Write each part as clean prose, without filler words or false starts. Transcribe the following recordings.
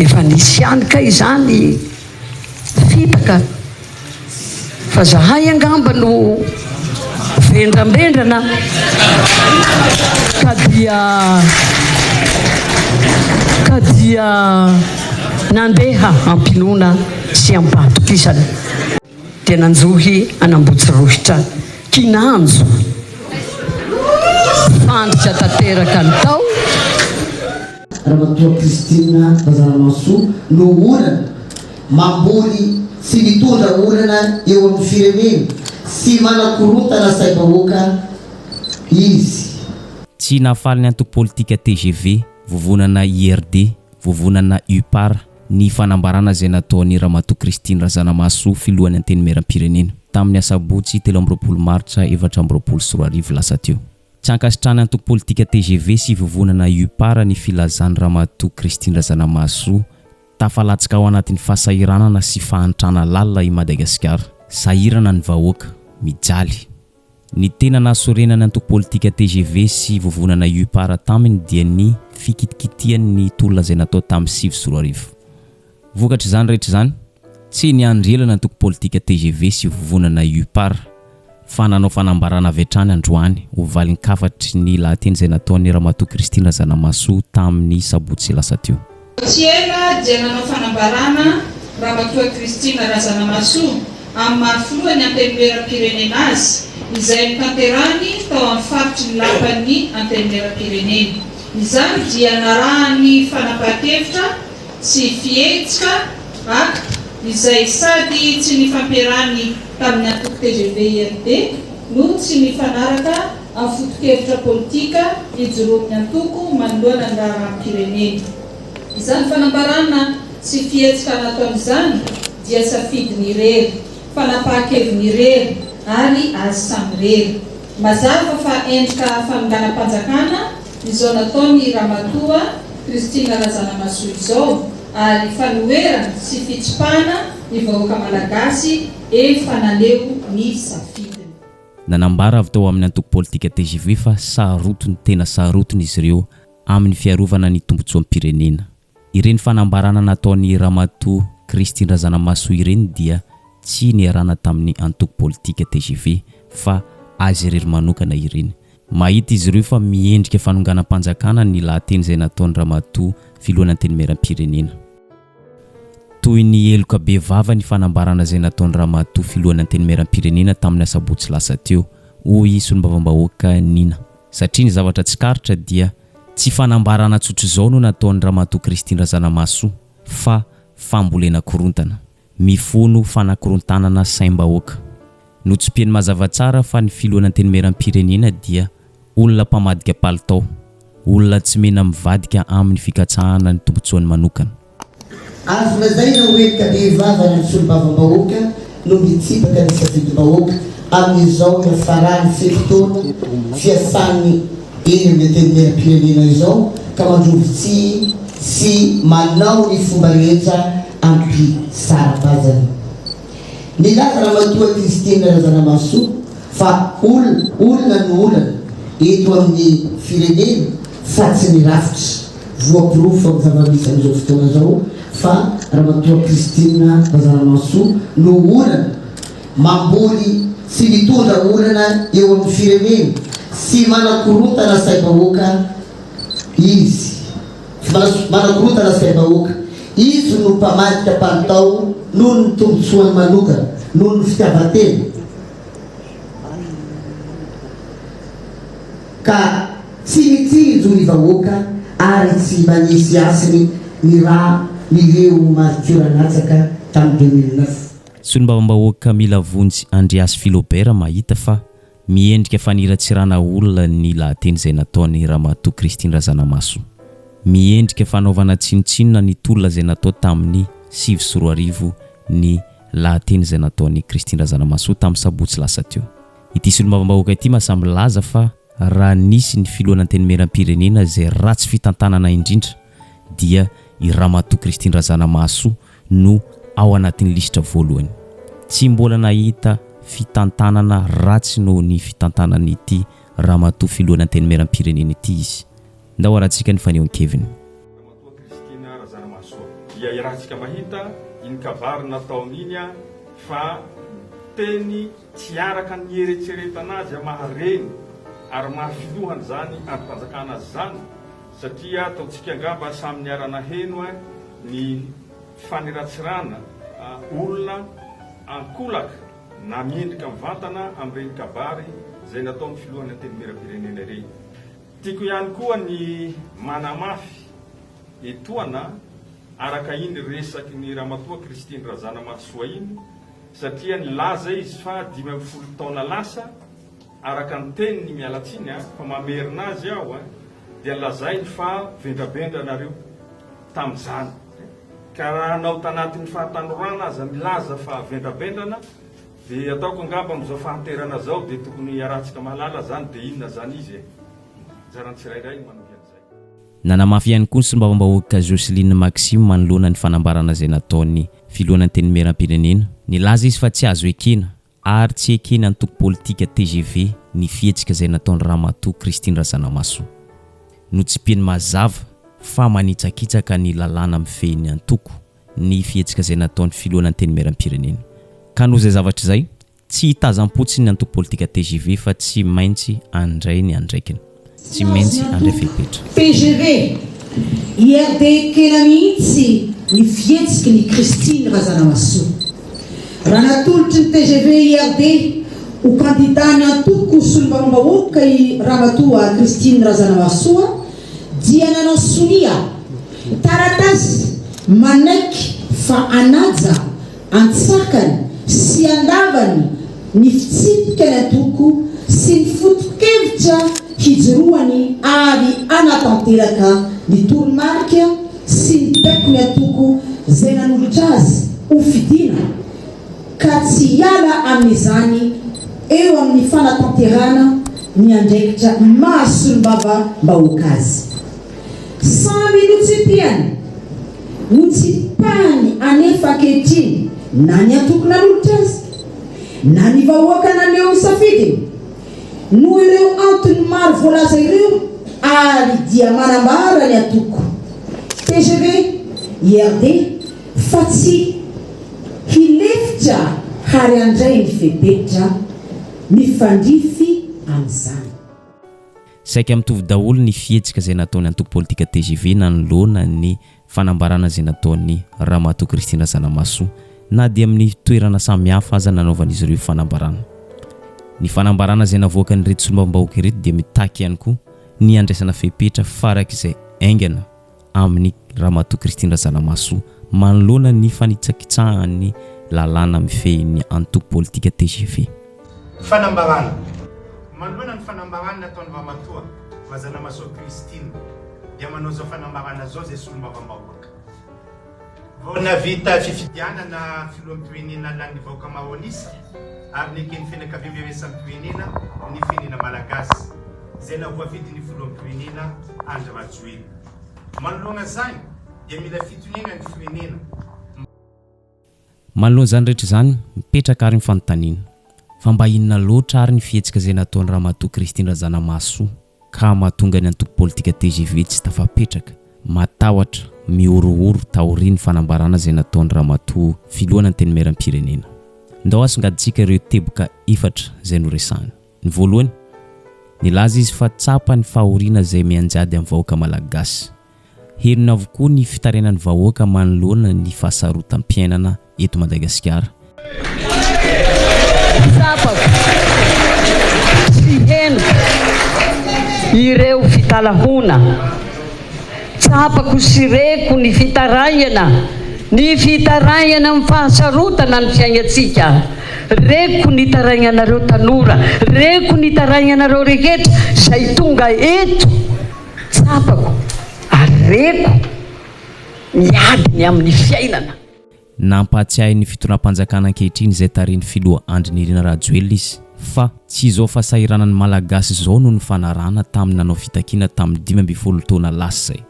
efa nisy anika izany fitaka fa zahay angamba no vendrambendrana ka dia nandeha ampinona sy ambatokisana dia nanjohy anambotsirohitra kinanjo fanditra tanteraka ny tao Ramatoa Kristina Razanamaso no olana mamboly sy mitondra olana eo amin'ny firenena sy manakorotana saim-bahoaka izy. Tsy nahafaly ny antoko politika TGV, vovonana IRD, vovonana UPAR ny fanambarana izay nataon'ny Ramatoa Kristina Razanamaso filohan'ny antenimieram-pirenena tamin'ny asabotsy 13 Martsa 2024 lasa teo. Tsy ankasitrahany antoko politika TGV sy vovonana UPAR ny filazan'ny Ramatoa Kristina Razanamaso tafalatsaka ao anatin'ny fahasahiranana sy fahantrana lalina i Madagasikara. Sahirana ny vahoaka mijaly. Ny tena nahasorenany antoko politika TGV sy vovonana UPAR taminy dia ny fikitikitian'ny tolona izay natao tamin'ny 2024. Vokatra izany rehetra izany, tsy niandrielana antoko politika TGV sy vovonana UPAR fa nanao fanambarana avy hatrany androany ho valin-kafatry ny lahateny izay nataon'ny Ramatoa Kristina Razanamaso tamin'ny sabotsy lasa teo. Tsy ela dia nanao fanambarana Ramatoa Kristina Razanamaso amin'ny mahafilohan'ny antenimieram-pirenena azy izay nitanterahany tao amin'ny faritry ny lapan'ny antenimieram-pirenena. Izany dia narahany fanapahan-kevitra sy fihetsika izay sady tsy nifampiarahany tamin'ny antoko TGV IRD no tsy nifanaraka amin'ny foto-kevitra politika ijoroan'ny antoko manoloana ny raharaham-pirenena. Izany fanambarana sy fihetsika nataon'izany dia safidiny irery, fanapahan-keviny irery ary azy samy irery. Mazava fa endrika fanonganam-panjakana izao nataon'ny Ramatoa Kristina Razanamaso izao ary fanoherana sy fitsipahana ny vahoaka malagasy efa naneo ny safidiny. Nanambara avy tao amin'ny antoko politika TGV fa saharotony tena saharotony izy ireo amin'ny fiarovana ny tombotsoan'ny pirenena. Ireny fanambarana nataon'ny Ramatoa Kristina Razanamaso ireny dia tsy niarana tamin'ny antoko politika TGV fa azy irery manokana ireny. Mahita izy ireo fa miendrika fanonganam-panjakana ny lahateny izay nataon'ny Ramatoa filohan'ny antenimieram-pirenena. Toy ny eloka be vava ny fanambarana izay nataon'ny Ramatoa filohan'ny antenimieram-pirenena tamin'ny asabotsy lasa teo hoy solombavam-bahoaka Nina. Satria ny zavatra tsikaritra dia tsy fanambarana tsotro izao no nataon'ny Ramatoa Kristina Razanamaso fa fambolena korontana, mifono fanakorontana saim-bahoaka. Notsopiany mazava tsara fa ny filohan'ny antenimieram-pirenena dia olona mpamadika palitao, olona tsy mena mivadika amin'ny fikatsahana ny tombotsoany manokana. Azo lazaina hoe kabehivavana ny solombavam-bahoaka no mitsipaka ny safidim-bahoaka amin'izao iafarany fotoana fiasany eny amin'ny antenimieram-pirenena izao ka mandrovitsy sy manao ny fomba rehetra ampisara-bazana. Nilaza Ramatoa Kristina Razanamaso fa olona no olana eto amin'ny firenena fa tsy nirafitra voapirofo amin'ny zava-misy amin'izao fotoana izao fa Ramatoa Kristina Razanamaso no olana mamboly sy mitondra olana eo amin'ny firenena sy manakorotana saim-bahoaka izy. Manakorotana saim-bahoaka izy no mpamadika palitao noho ny tombotsoany manokana noho ny fitiavan-tena ka tsy mitsinjo ny vahoaka ary tsy manisy asiny ny raha nireo marikioran'atsaka tamin'ny 2009. Solombavam-bahoaka mila vonjy Andreas Philobert mahita fa miendrika faniratsirana olona ny lahateny izay nataon'ny Ramatoa Kristina Razanamaso. Miendrika fanaovana tsinotsinona ny tolona izay natao tamin'ny 2024 ny lahateny izay nataon'ny Kristina Razanamaso tamin'ny sabotsy lasa teo. Ity solombavam-bahoaka ity mahasamby laza fa raha nisy ny filohan'ny antenimieram-pirenena izay ratsy fitantanana indrindra dia i Ramatoa Kristina Razanamaso no ao anatin'ny lisitra voalohany. Tsy mbola nahita fitantanana ratsy noho ny fitantanan'ity Ramatoa filohan'ny antenimieram-pirenena ity izy. Ndao arahantsika ny fanehoan-keviny. Ramatoa Kristina Razanamaso foa dia irahantsika mahita iny kabary natao amin'iny a fa teny tsy araka ny eritseretanazy mahareny ary mahafilohany zany androm-panjakana azy zany satria ataontsika angamba samy niarana heno a ny faniratsirana olona ankolaka na miendrika mivantana amin'ireny kabary zay nataon'ny filohany teny mera-pirenena ireny. Tiako ihany koa ny manamafy etoana araka iny resaky ny ramatoa Christine Razanamasoa iny satria nilaza izy fa 12 taona lasa araka ny teny ny mialatsiny fa mamerina azy aho dia lazainy fa vendrabendranareo tamin'izany ka raha anao tanatin'ny fahatanorana aza milaza fa vendrabendrana dia ataoko angamba amin'izao fahanterana zao dia tokony iarahantsika mahalala zany dia inona zany izy zarantsirairay manomby an'izay. Nanamafy ihany koa ny sombavambahoaka Joseline Maxime manoloana ny fanambarana izay nataony filohan'ny teny meram-pirenena. Nilaza izy fa tsy azo ekena ary tsy ekena antoko politika TGV ny fihetsika izay nataon'ny ramatoa Christine Razanamasoa. Notsipiny mazava fa manitsakitsaka ny lalàna mifehy ny antoko ny fihetsika izay nataon'ny filohan'ny teny meram-pirenena. Ka noho izay zavatra izay tsy hitazam-potsiny ny antoko politika TGV fa tsy maintsy andray ny andraikiny. Tsy maintsy andray fepetra. TGV IRD kena mihitsy ny fihetsiky ny Christine Razanamasoa. Raha natolotry ny TGV IRD ho kandidany antoko solombavambahoaka i ramatoa Christine Razanamasoa dia nanao sonia taratasy manaiky fa anaja antsakany sy andavany ny fitsipika ny antoko sy ny foto-kevitra hijoroany ary anatanteraka ny toromarika sy ny baiko ny antoko zay nanolotra azy ho fidina ka tsy hiala amin'izany eo amin'ny fanatanterana ny andraikitra mahasolombavambahoaka azy. Samy notsipiany notsipahany anefa ankehitriny na ny antoko nanolotra azy na ny vahoaka naneo misafidiny noho ireo antony maro voalaza ireo ary dia manambara ny antoko TGV IRD fa tsy hilefitra hary andray ny fepetra mifandrify amin'izany. Saika mitovy daholo ny fihetsika izay nataony antoko politika TGV nanoloana ny fanambarana izay nataony ramatoa Christine Razanamasoa na dia amin'ny toerana samihafa aza nanaovan'izy ireo fanambarana. Ny fanambarana izay navoaka ny reto solombavambahoaka ireto dia mitaky ihany koa ny andraisana fepetra farak'izay aingana amin'ny ramatoa Christine Razanamasoa manoloana ny fanitsakitsahany lalàna mifehy ny antoko politika TGV. Fanambarana manoloana ny fanambarana nataon'ny ramatoa Razanamasoa Christine dia manao zao fanambarana zao zay solombavambahoaka. Vao navita fifidianana filoham-pirenena lan'ny vahoaka maronisa ary nekeny fianakaviam-beresan'ny pirenena ny firenena malagasy zay navoafidin'ny filoham-pirenena Andry Rajoelina. Manoloana zany dia mila fitonena ny firenena. Manoloana zany rehetra zany mipetraka ary ny fanontaniana fa mba inona loatra ary ny fihetsika izay nataon'ny ramatoa Christine Razanamasoa ka mahatonga ny antoko politika TGV tsy tafapetraka matahotra miorooro taoriany fanambarana izay nataon'ny ramatoa filohan'ny teny meram-pirenena. Ndao asongaditsika ireo teboka efatra izay noresahany. Ny voalohany nilaza izy fa tsapa ny fahoriana izay mianjady amin'ny vahoaka malagasy. Herina avokoa ny fitarenan'ny vahoaka manoloana ny fahasarotam-piainana eto Madagasikara. Tsapako tsy heno ireo fitalahona, tsapako sy reko ny fitarahana amin'ny fahasarotana ny fiainantsika. Reko ny tarainanareo tanora, reko ny tarainanareo rehetra izay tonga eto. Tsapako ary reko miadiny amin'ny fiainana. Nampatsiahy ny fitondram-panjakana ankehitriny izay tarin'ny filoha Andry Nirina Rajoelina izy fa tsy izao fahasahiranany malagasy izao no ny fanarana tamin'ny nanao fitakiana tamin'ny 12 taona lasa izay.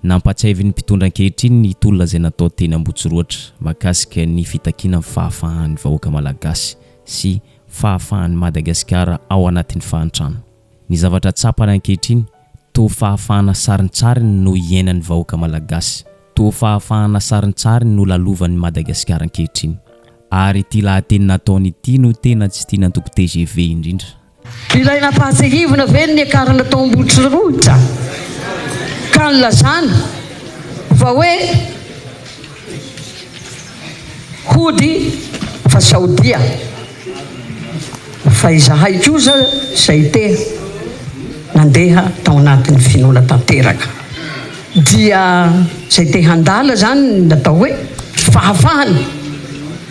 Nampatsiahy ny mpitondra ankehitriny ny tolona izay natao teny Ambotsiroatra mahakasika ny fitakiana amin'ny fahafahan'ny vahoaka malagasy sy fahafahan'ny Madagasikara ao anatin'ny fahantrano. Ny zavatra tsapana ankehitriny toa fahafahana sarintsariny no iainan'ny vahoaka malagasy toa fahafahana sarintsary no lalovany Madagasikara ankehitriny. Ary ity lahateny nataony ity no tena tsy tiana antoko TGV indrindra. Ilaina pahatsahivana ve ny akarana tao ambotry rohitra ka nilazana fa hoe hody fa Saodia fa izahay kosa izay te nandeha tao anatin'ny finoana tanteraka dia izay te handala zany natao hoe fahafahana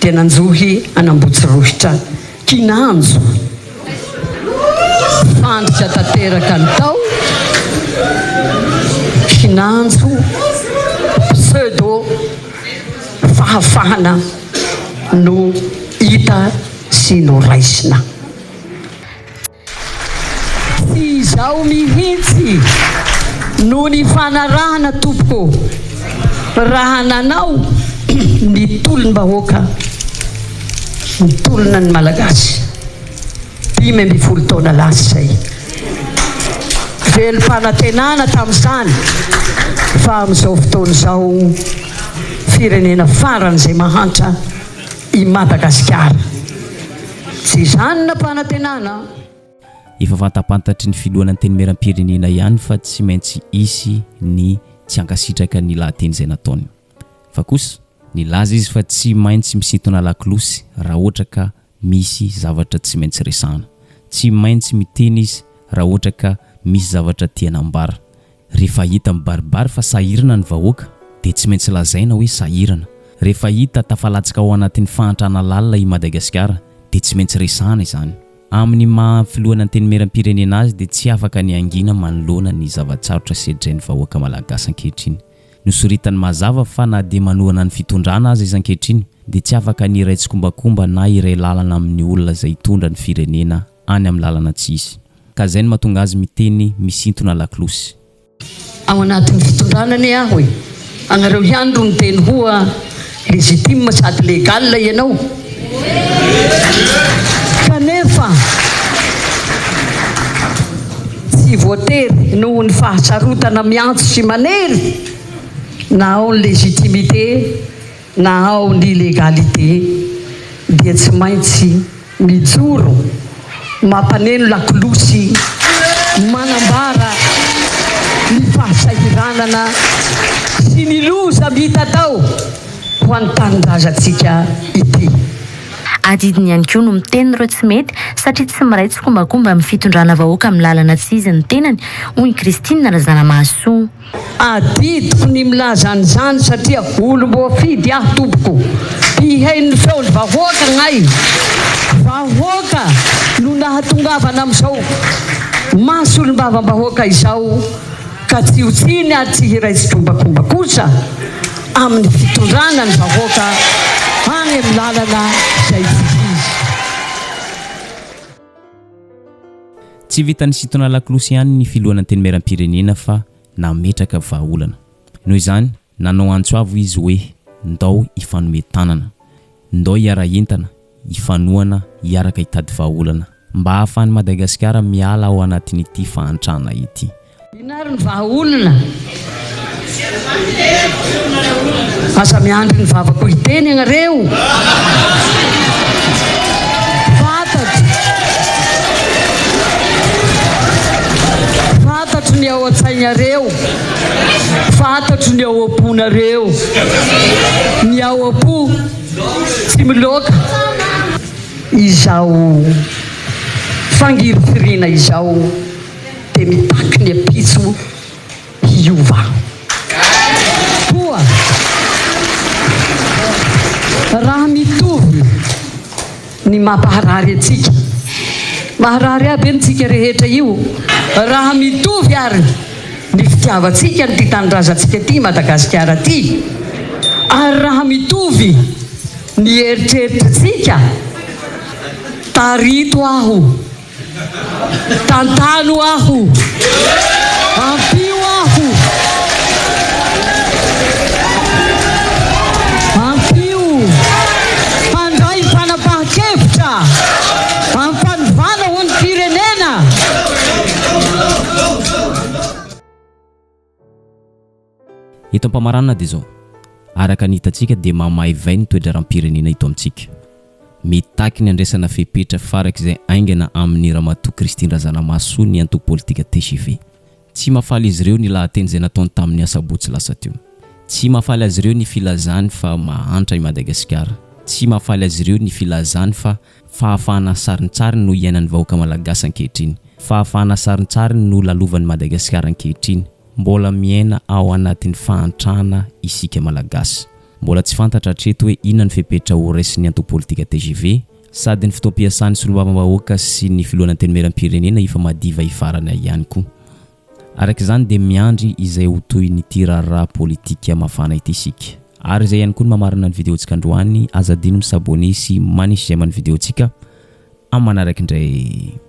dia nanjohy anambotsy rohitra kinanjo fandritra tanteraka ny tao kinanjo pseudo fahafahana no hita sy no raisina. Tsy izao mihitsy no ny fanarahana tompoko raha nanao ny tolom-bahoaka ny tolona ny malagasy 15 taona lasa zay velom-panantenana tamin'izany fa amin'izao fotoana izao firenena farany izay mahantra i Madagasikara tsy izany na panantenana. Efa fantapantatry ny filoana ny teny meram-pirenena ihany fa tsy maintsy isy ny tsy ankasitraka ny lahateny izay nataony. Fa kosa nilaza izy fa tsy maintsy misintona lakolosy raha ohatra ka misy zavatra tsy maintsy resahana. Tsy maintsy miteny izy raha ohatra ka misy zavatra tiana ambara. Rehefa hita mibaribary fa sahirana ny vahoaka dia tsy maintsy lazaina hoe sahirana. Rehefa hita tafalatsaka ao anatin'ny fahantrana lalina i Madagasikara dia tsy maintsy resahana izany. Amin'ny mahafiloana ny teny meram-pirenena azy dia tsy afaka ny angina manoloana ny zavatsarotra sedrain'ny vahoaka malagasy ankehitriny. Nosoritany mazava fa na dia manohana ny fitondrana azy izy ankehitriny dia tsy afaka ny iray tsikombakomba na iray lalana amin'ny olona izay hitondra ny firenena any amin'ny lalana tsisy. Ka izay no mahatonga azy miteny misintona lakolosy. Ao anatin'ny fitondranany aho hoe anareo ihany ro niteny hoa legitime sady legal ianao kanefa tsy voatery noho ny fahasarotana miantso sy manery na ao ny legitimité na ao ny légalité dia tsy maintsy mijoro mampaneno lakolosy manambara ny fahasahiranana sy ny loza mita tao ho an'ny tanindrazantsika ity. Adidiny ihany koa no miteny ireo tsy mety satria tsy miray tsikombakomba amin'ny fitondrana vahoaka amin'ny lalana tsy izy ny tenany hoy Christine Razanamahasoa. Adidiko ny milaza an'izany satria olo-boafidy aho tompoko hihain'ny feon'ny vahoaka gnay vahoaka no nahatongavana amin'izao maso olom-bavam-bahoaka izao ka tsy hotsiny ary tsy hiray tsikombakomba kosa amin'ny fitondrana ny vahoaka any amin'ny lalana izay izy. Tsy vitany sintona lakolosy ihany ny filoana teny meram-pirenena fa nametraka vahaolana. Noho izany nanao antsoavo izy hoe ndao ifanome tanana, ndao hiara entana, ifanoana hiaraka hitady vahaolana mba hahafahan'ny Madagasikara miala ao anatin'ity fahantrana ity. Inary ny vahaolana asa miandry ny vavako hiteny agnareo fantatro ny ao an-tsainareo fantatro ny ao am-ponareo ny ao am-po tsy miloka izao fangirifirina izao dia mitaky ny apitso hiova koa raha mitovy ny mampaharary atsika maharary aby antsika rehetra io raha mitovy ary ny fitiavatsika ny ty tanindrazantsika ty Madagasikara ty ary raha mitovy ny eritreritrytsika tarito aho tantano aho ampio aho ampio handray fanapahan-kevitra ampanivana ho an'ny firenena. Eto ampamarana dia zao araka nitatsika dia mamay vai ny toedra rahampirenena ito amintsika. Mitaky ny andraisana fepetra farak'izay aingana amin'ny Ramatoa Christine Razanamaso ny antoko politika TGV. Tsy mahafaly izy ireo ny lahateny izay nataony tamin'ny asabotsy lasa teo. Tsy mahafaly azy ireo ny filazany fa mahantra i Madagasikara. Tsy mahafaly azy ireo ny filazany fa fahafahana sarintsariny no iainan'ny vahoaka malagasy ankehitriny. Fahafahana sarintsariny no lalovan'ny Madagasikara ankehitriny. Mbola miaina ao anatin'ny fahantrana isika malagasy. Mbola tsy fantatra hatreto hoe inona ny fepetra ho raisin'ny antoko politika TGV sady ny fotoam-piasan'ny solombavambahoaka sy ny filoana teny meram-pirenena efa madiva ifarana ihany koa. Araka izany dia miandry izay ho toy ny tirara politika mafana ity isika. Ary izay ihany koa ny mamarana ny videontsika androany, azadino misabone sy manisy izay amin'ny videontsika amin'ny manaraka indray.